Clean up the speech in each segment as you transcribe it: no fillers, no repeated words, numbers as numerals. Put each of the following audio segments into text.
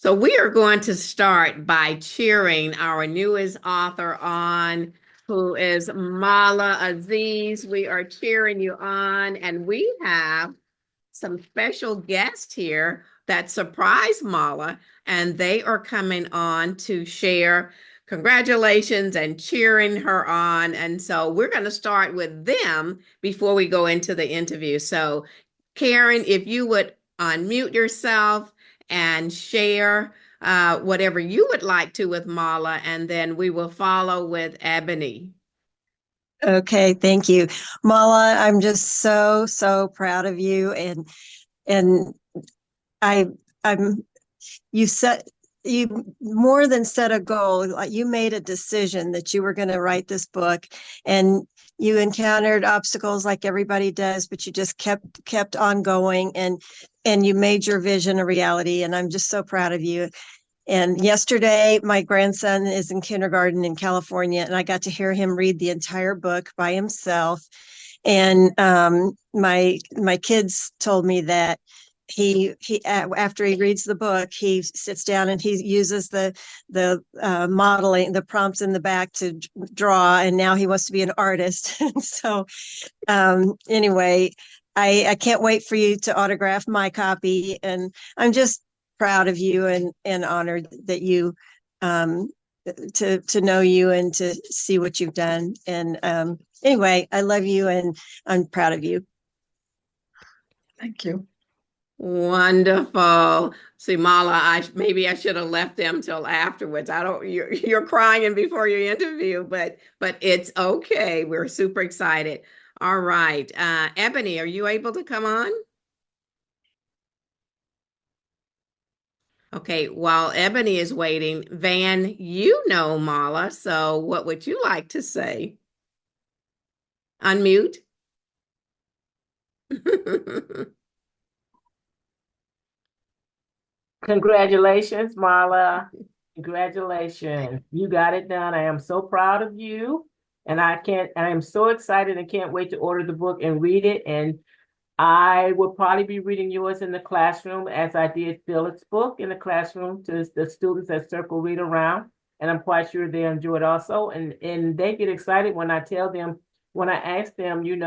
So we are going to start by cheering our newest author on, who is Mala Azeez. We are cheering you on, and we have some special guests here that surprise Mala, and they are coming on to share congratulations and cheering her on. And so we're going to start with them before we go into the interview. So, Karen, if you would unmute yourself and share whatever you would like to with Mala, and then we will follow with Ebony. Okay, thank you. Mala, I'm just so proud of you, and I I'm you set you more than set a goal. Like, you made a decision that you were going to write this book, and you encountered obstacles like everybody does, but you just kept on going, and you made your vision a reality, and I'm just so proud of you. And yesterday, my grandson is in kindergarten in California, and I got to hear him read the entire book by himself. And my kids told me that he after he reads the book, he sits down and he uses the modeling, the prompts in the back to draw, and now he wants to be an artist. So anyway, I can't wait for you to autograph my copy, and I'm just proud of you and honored that you to know you and to see what you've done. And anyway, I love you and I'm proud of you. Thank you. Wonderful. See, Mala, maybe I should have left them till afterwards. You're crying before your interview, but it's okay. We're super excited. All right. Ebony, are you able to come on? Okay, while Ebony is waiting, Van, you know Mala, so what would you like to say? Unmute. Congratulations, Marla. Congratulations. You got it done. I am so proud of you. And I am so excited and can't wait to order the book and read it. And I will probably be reading yours in the classroom, as I did Phyllis' book in the classroom to the students at Circle Read Around. And I'm quite sure they enjoy it also. And they get excited when I tell them, when I ask them, who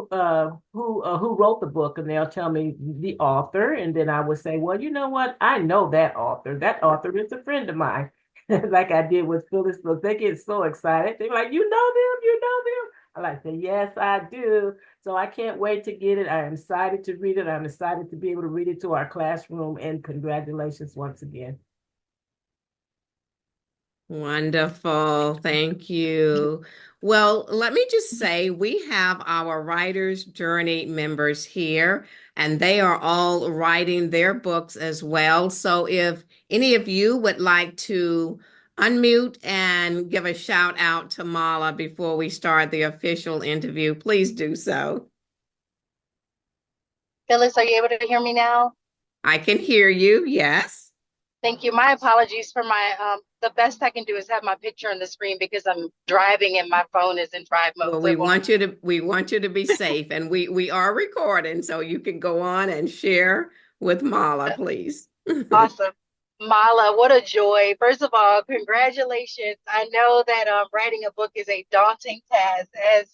wrote the book, and they'll tell me the author, and then I would say, well, you know what, I know that author is a friend of mine. Like I did with Phyllis book. They get so excited. They're like, you know them. I like to say, yes, I do. So I can't wait to get it. I am excited to read it. I'm excited to be able to read it to our classroom, and congratulations once again. Wonderful. Thank you. Well, let me just say we have our Writer's Journey members here, and they are all writing their books as well. So if any of you would like to unmute and give a shout out to Mala before we start the official interview, please do so. Phyllis, are you able to hear me now? I can hear you, yes. Thank you. My apologies for my, the best I can do is have my picture on the screen because I'm driving and my phone is in drive mode. Well, so we want you to be safe, and we are recording, so you can go on and share with Mala, please. Awesome. Mala, what a joy. First of all, congratulations. I know that writing a book is a daunting task. As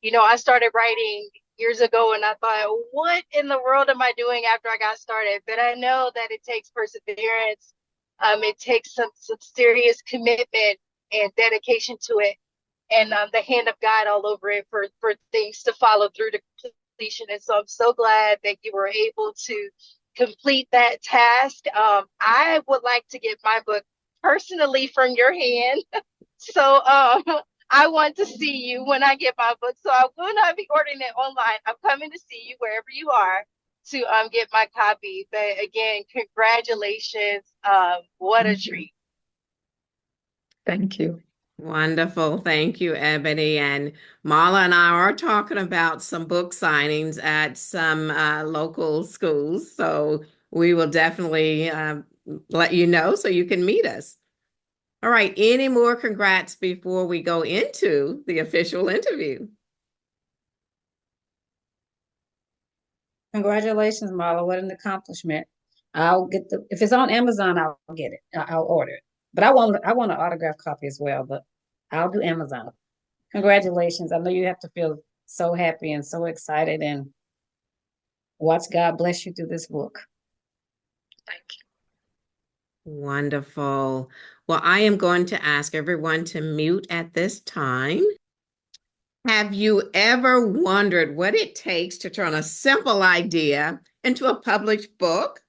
you know, I started writing years ago and I thought, what in the world am I doing after I got started? But I know that it takes perseverance. It takes some serious commitment and dedication to it, and the hand of God all over it for things to follow through to completion. And so I'm so glad that you were able to complete that task. I would like to get my book personally from your hand. So I want to see you when I get my book. So I will not be ordering it online. I'm coming to see you wherever you are to get my copy. But again, congratulations. What a treat. Thank you. Wonderful. Thank you, Ebony. And Mala and I are talking about some book signings at some local schools. So we will definitely let you know so you can meet us. All right. Any more congrats before we go into the official interview? Congratulations, Marla. What an accomplishment. I'll get if it's on Amazon, I'll get it. I'll order it. But I want an autographed copy as well, but I'll do Amazon. Congratulations. I know you have to feel so happy and so excited and watch God bless you through this book. Thank you. Wonderful. Well, I am going to ask everyone to mute at this time. Have you ever wondered what it takes to turn a simple idea into a published book?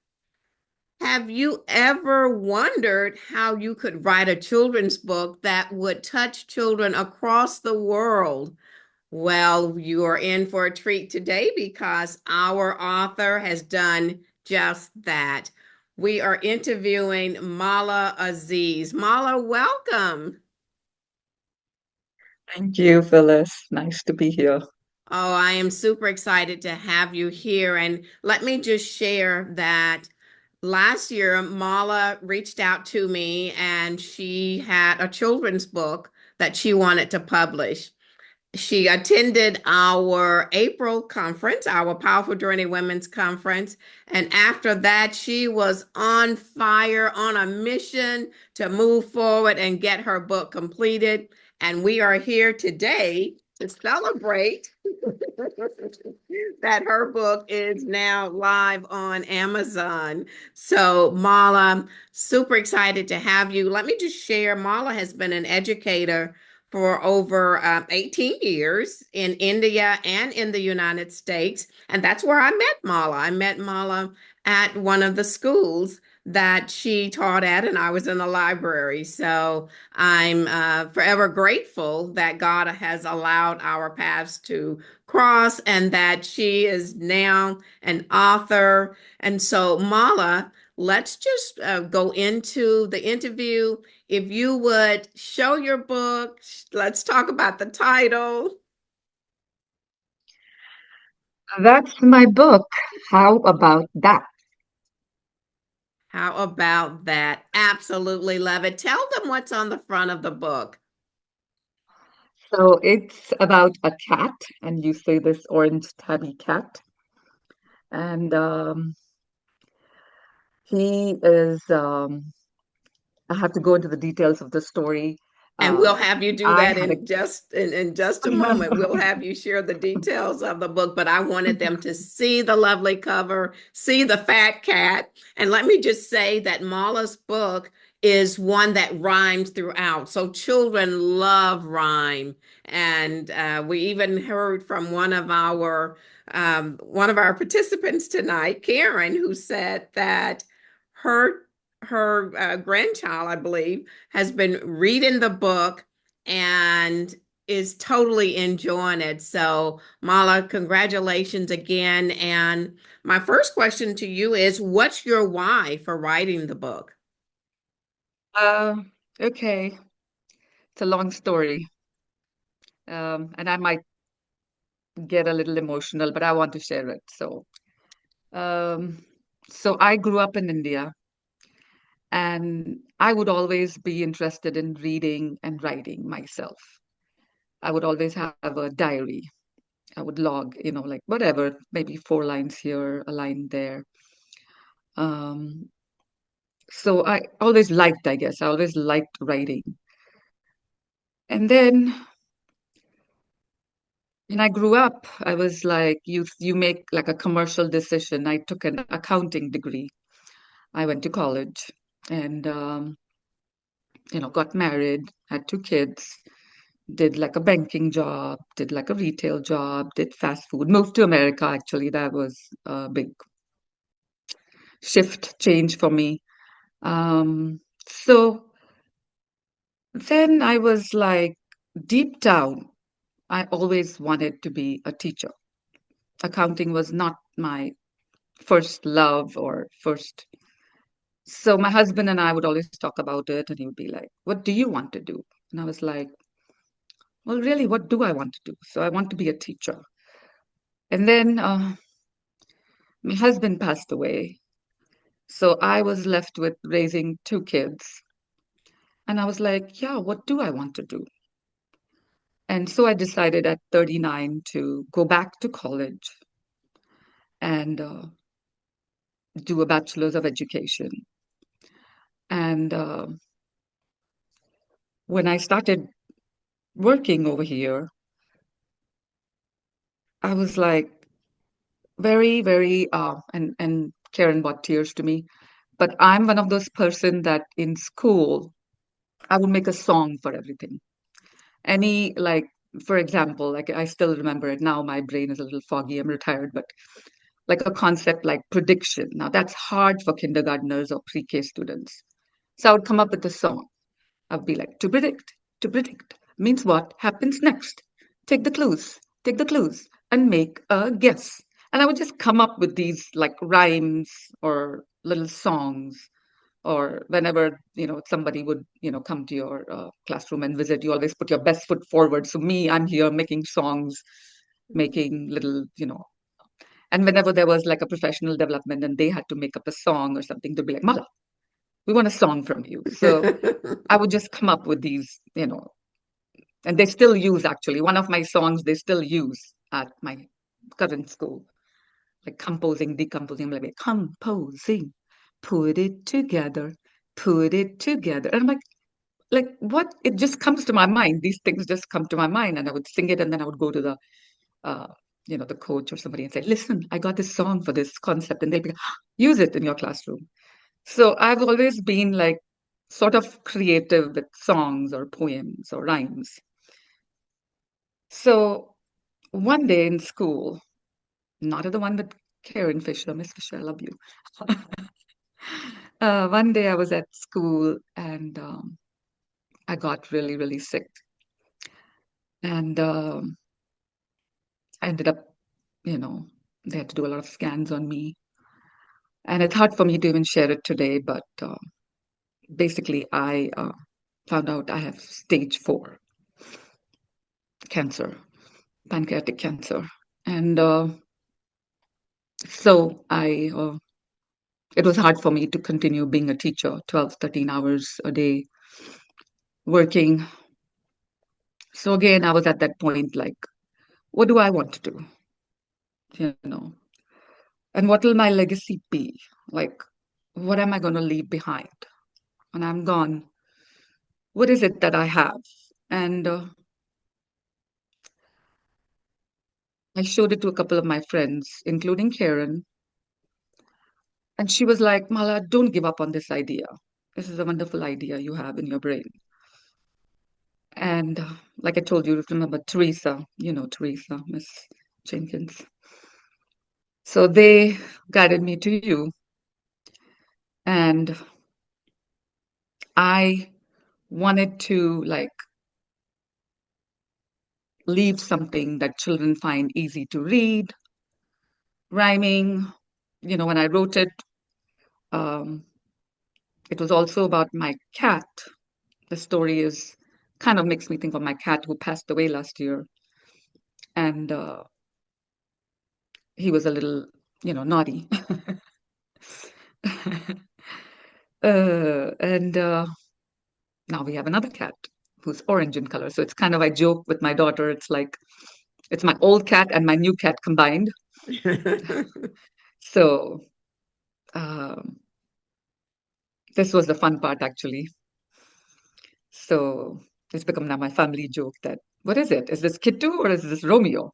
Have you ever wondered how you could write a children's book that would touch children across the world? Well, you are in for a treat today because our author has done just that. We are interviewing Mala Azeez. Mala, welcome. Thank you, Phyllis. Nice to be here. Oh, I am super excited to have you here. And let me just share that last year, Mala reached out to me and she had a children's book that she wanted to publish. She attended our April conference, our Powerful Journey Women's Conference. And after that, she was on fire, on a mission to move forward and get her book completed. And we are here today to celebrate that her book is now live on Amazon. So, Mala, super excited to have you. Let me just share, Mala has been an educator for over 18 years in India and in the United States. And that's where I met Mala. I met Mala at one of the schools that she taught at, and I was in the library. So I'm forever grateful that God has allowed our paths to cross and that she is now an author. And so, Mala, let's just go into the interview. If you would show your book, let's talk about the title. That's my book. How about that? How about that? Absolutely love it. Tell them what's on the front of the book. So it's about a cat, and you see this orange tabby cat. And he is, I have to go into the details of the story. And we'll have you do I that had a in just a moment. We'll have you share the details of the book, but I wanted them to see the lovely cover, see the fat cat. And let me just say that Mala's book is one that rhymes throughout. So children love rhyme. And we even heard from one of our participants tonight, Karen, who said that her her grandchild, I believe, has been reading the book and is totally enjoying it. So, Mala, congratulations again. And my first question to you is, what's your why for writing the book? uh, okay, it's a long story. And I might get a little emotional, but I want to share it. Um, so I grew up in India, and I would always be interested in reading and writing myself. I would always have a diary. I would log, like whatever, maybe 4 lines here, a line there. Um, so I always liked, I guess, I always liked writing. And then when I grew up, I was like, you make like a commercial decision. I took an accounting degree. I went to college and got married, had 2 kids, did like a banking job, did like a retail job, did fast food, moved to America actually. That was a big shift change for me. So then I was like, deep down, I always wanted to be a teacher. Accounting was not my first love or first. So my husband and I would always talk about it, and he would be like, "What do you want to do?" And I was like, "Well, really, what do I want to do?" So I want to be a teacher. And then my husband passed away. So I was left with raising 2 kids. And I was like, yeah, what do I want to do? And so I decided at 39 to go back to college and do a bachelor's of education. And when I started working over here, I was like very, very, and Karen brought tears to me. But I'm one of those person that in school, I would make a song for everything. Any, like, for example, like I still remember it now, my brain is a little foggy, I'm retired, but like a concept like prediction. Now that's hard for kindergartners or pre-K students. So I would come up with a song. I'd be like, to predict means what happens next. Take the clues, and make a guess. And I would just come up with these like rhymes or little songs. Or whenever, somebody would, come to your classroom and visit, you always put your best foot forward. So me, I'm here making songs, making little, and whenever there was like a professional development and they had to make up a song or something, they'd be like, Mala, we want a song from you. So I would just come up with these, and they still use actually one of my songs, they still use at my current school, like composing, decomposing, like composing, put it together, put it together. And I'm like what? It just comes to my mind. These things just come to my mind, and I would sing it, and then I would go to the uh, the coach or somebody and say, listen, I got this song for this concept. And they'll be, use it in your classroom. So I've always been like sort of creative with songs or poems or rhymes. So one day in school, not at the one with Karen Fisher, Miss Fisher, I love you. One day I was at school and I got really, really sick. And I ended up, they had to do a lot of scans on me. And it's hard for me to even share it today, but basically I found out I have stage 4 cancer, pancreatic cancer. And so it was hard for me to continue being a teacher, 12, 13 hours a day working. So again, I was at that point like, what do I want to do? And what will my legacy be? Like, what am I going to leave behind when I'm gone? What is it that I have? And I showed it to a couple of my friends, including Karen. And she was like, Mala, don't give up on this idea. This is a wonderful idea you have in your brain. And like I told you, remember Teresa, Teresa, Miss Jenkins. So they guided me to you. And I wanted to like leave something that children find easy to read, rhyming. When I wrote it, it was also about my cat. The story is kind of makes me think of my cat who passed away last year. And he was a little, naughty. And now we have another cat who's orange in color. So it's kind of, I joke with my daughter, it's like, it's my old cat and my new cat combined. So this was the fun part, actually. So it's become now my family joke that, what is it? Is this Kittu or is this Romeo?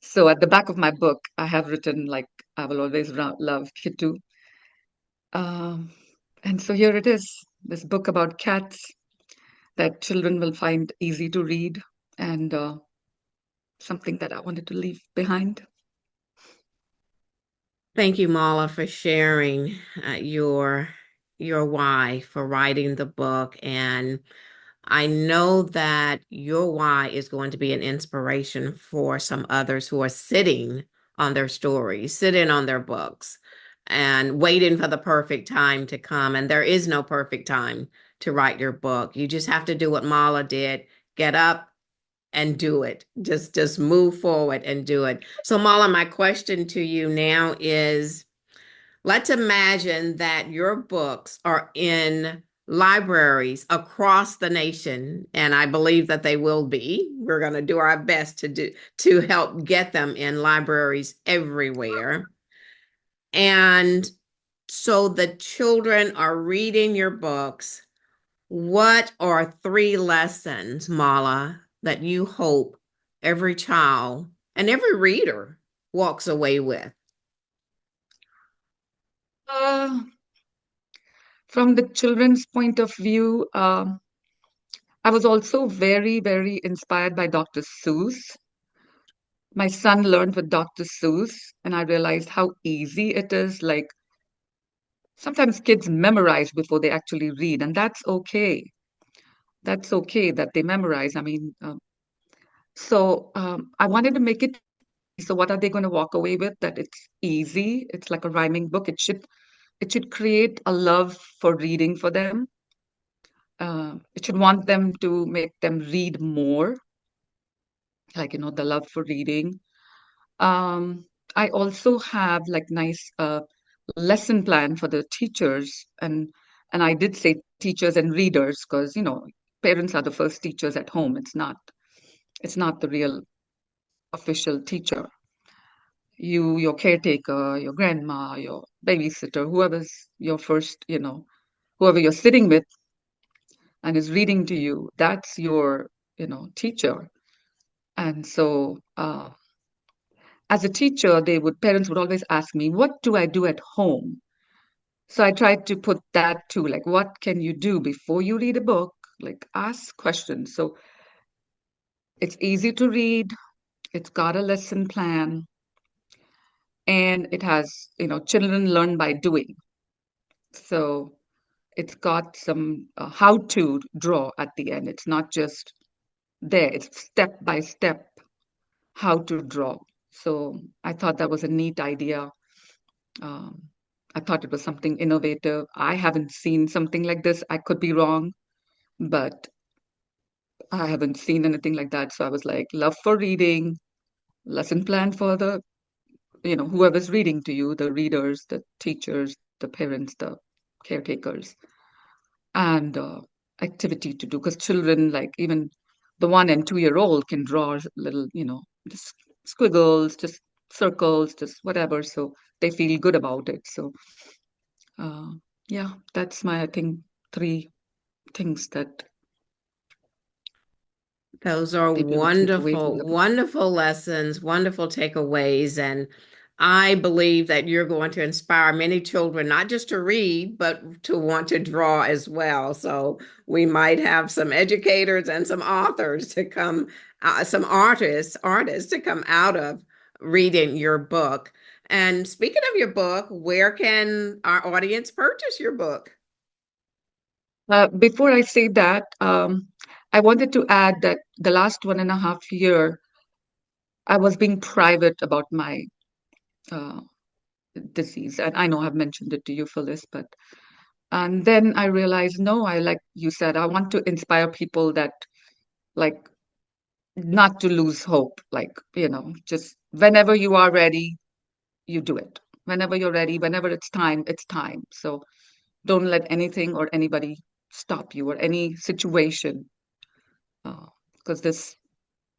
So at the back of my book, I have written like, I will always love Kittu. And so here it is, this book about cats that children will find easy to read and something that I wanted to leave behind. Thank you, Mala, for sharing your why for writing the book. And I know that your why is going to be an inspiration for some others who are sitting on their stories, sitting on their books, and waiting for the perfect time to come. And there is no perfect time to write your book. You just have to do what Mala did, get up and do it. Just move forward and do it. So Mala, my question to you now is, let's imagine that your books are in libraries across the nation, and I believe that they will be. We're going to do our best to help get them in libraries everywhere. And so the children are reading your books, what are 3 lessons, Mala, that you hope every child and every reader walks away with? Uh, from the children's point of view, I was also very, very inspired by Dr. Seuss. My son learned with Dr. Seuss, and I realized how easy it is. Like sometimes kids memorize before they actually read, and that's okay. That's okay that they memorize. I mean, I wanted to make it. So what are they going to walk away with? That it's easy. It's like a rhyming book. It should create a love for reading for them. It should want them to make them read more, like the love for reading. Um, I also have like nice lesson plan for the teachers, and I did say teachers and readers because parents are the first teachers at home. It's not the real official teacher. Your caretaker, your grandma, your babysitter, whoever's your first, whoever you're sitting with and is reading to you, that's your, teacher. And so, as a teacher, parents would always ask me, what do I do at home? So I tried to put that too, like, what can you do before you read a book? Like, ask questions. So it's easy to read. It's got a lesson plan, and it has, children learn by doing. So it's got some how to draw at the end. It's not just there, it's step by step how to draw. So I thought that was a neat idea. Um, I thought it was something innovative. I haven't seen something like this. I could be wrong, but I haven't seen anything like that. So I was like, love for reading, lesson plan for the, whoever's reading to you, the readers, the teachers, the parents, the caretakers, and activity to do. Because children, like even the 1 and 2-year-old, can draw little, just squiggles, just circles, just whatever. So they feel good about it. So, uh, yeah, that's my, I think, 3 things that Those are people would take away from wonderful, the book. wonderful lessons, wonderful takeaways. And I believe that you're going to inspire many children, not just to read, but to want to draw as well. So we might have some educators and some authors to come, some artists to come out of reading your book. And speaking of your book, where can our audience purchase your book? Before I say that, I wanted to add that the last 1.5 year, I was being private about my uh, disease. And I know I've mentioned it to you, Phyllis, and then I realized, no, like you said, I want to inspire people that, like, not to lose hope. Like, just whenever you are ready, you do it. Whenever you're ready, whenever it's time, it's time. So don't let anything or anybody stop you or any situation, because this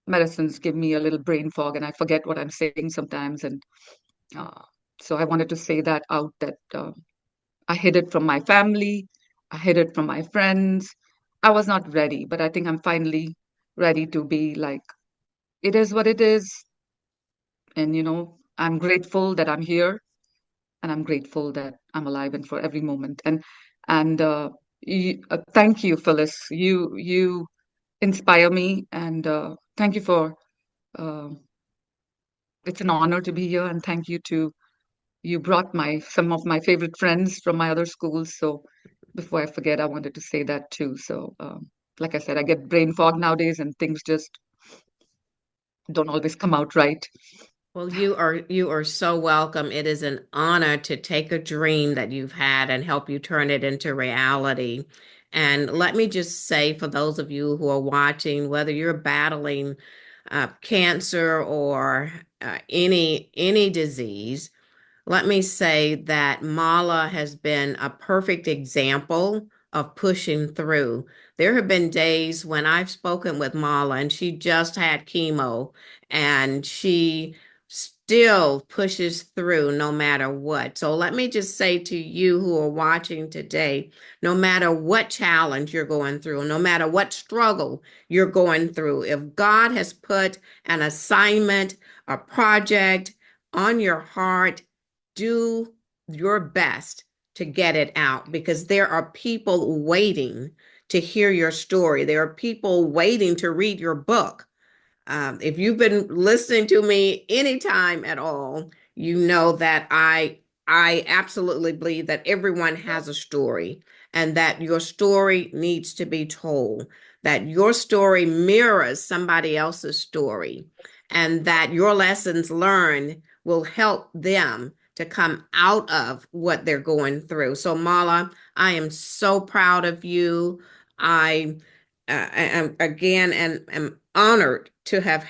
medicines give me a little brain fog and I forget what I'm saying sometimes. And uh, so I wanted to say that out, that I hid it from my family, I hid it from my friends. I was not ready, but I think I'm finally ready to be like, it is what it is. And, I'm grateful that I'm here, and I'm grateful that I'm alive and for every moment. And thank you, Phyllis. You inspire me, and thank you for. Uh, it's an honor to be here, and thank you to you brought some of my favorite friends from my other schools. So before I forget, I wanted to say that too. So like I said, I get brain fog nowadays, and things just don't always come out right. Well, you are so welcome. It is an honor to take a dream that you've had and help you turn it into reality. And let me just say, for those of you who are watching, whether you're battling cancer or any disease, let me say that Mala has been a perfect example of pushing through. There have been days when I've spoken with Mala and she just had chemo and she still pushes through no matter what. So let me just say to you who are watching today, no matter what challenge you're going through, no matter what struggle you're going through, if God has put an assignment, a project on your heart, do your best to get it out, because there are people waiting to hear your story. There are people waiting to read your book. If you've been listening to me anytime at all, you know that I absolutely believe that everyone has a story, and that your story needs to be told, that your story mirrors somebody else's story, and that your lessons learned will help them to come out of what they're going through. So Mala, I am so proud of you. I am again and am honored to have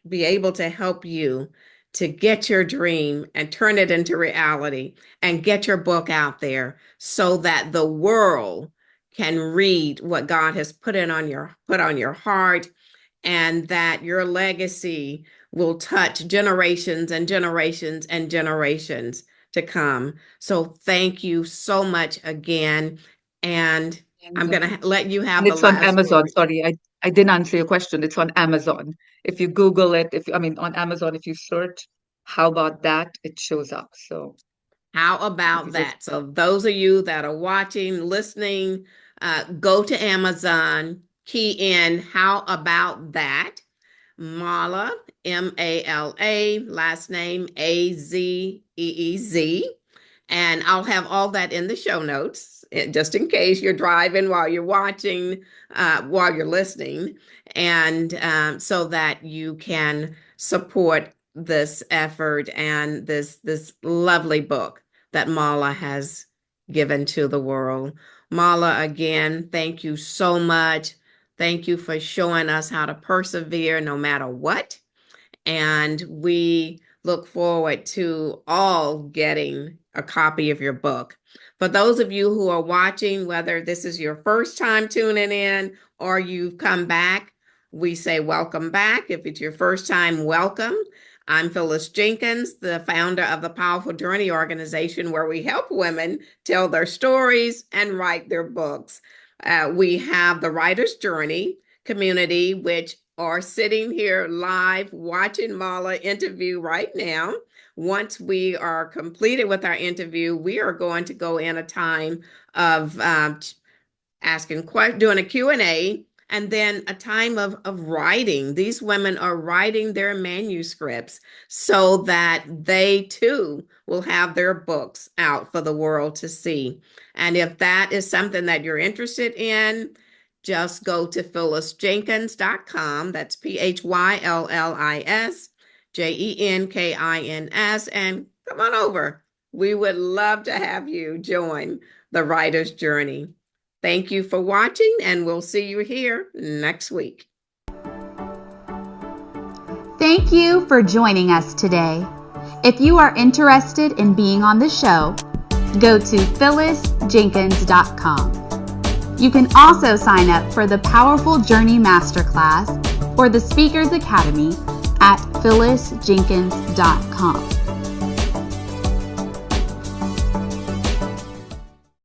be able to help you to get your dream and turn it into reality and get your book out there so that the world can read what God has put on your heart, and that your legacy will touch generations and generations and generations to come. So thank you so much again. And I'm And, going to let you have and the it's on last Amazon. word. Sorry, I didn't answer your question. It's on Amazon. If you Google it, on Amazon, if you search, how about that? It shows up. So How if about you just, that? So those of you that are watching, listening, go to Amazon, key in "How About That." Mala, Mala, last name Azeez. And I'll have all that in the show notes, just in case you're driving while you're watching, while you're listening, and so that you can support this effort and this lovely book that Mala has given to the world. Mala, again, thank you so much. Thank you for showing us how to persevere no matter what. And we look forward to all getting a copy of your book. For those of you who are watching, whether this is your first time tuning in or you've come back, we say welcome back. If it's your first time, welcome. I'm Phyllis Jenkins, the founder of the Powerful Journey organization, where we help women tell their stories and write their books. We have the Writer's Journey community, which are sitting here live watching Mala interview right now. Once we are completed with our interview, we are going to go in a time of asking questions, doing a Q&A, and then a time of writing. These women are writing their manuscripts so that they too will have their books out for the world to see. And if that is something that you're interested in, just go to phyllisjenkins.com. That's PhyllisJenkins, and come on over. We would love to have you join the Writer's Journey. Thank you for watching, and we'll see you here next week. Thank you for joining us today. If you are interested in being on the show, go to phyllisjenkins.com. You can also sign up for the Powerful Journey Masterclass or the Speakers Academy at phyllisjenkins.com.